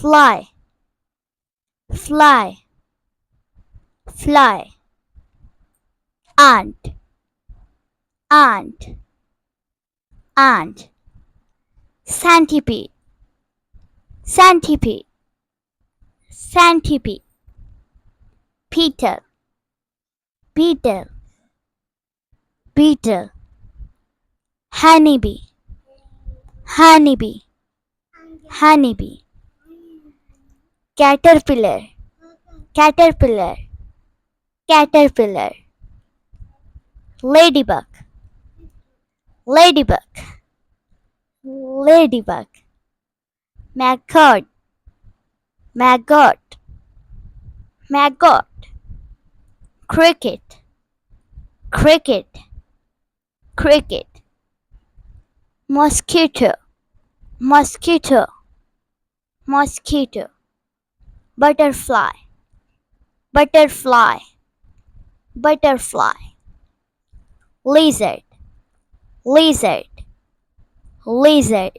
fly, fly, fly, ant, ant, ant, centipede, centipede, centipede, beetle, beetle, beetle, honeybee, honeybee, honeybee, caterpillar, caterpillar, caterpillar, ladybug, ladybug, ladybug, maggot, maggot, maggot, cricket, cricket, cricket, mosquito, mosquito, mosquito, butterfly, butterfly, butterfly, lizard, lizard, lizard,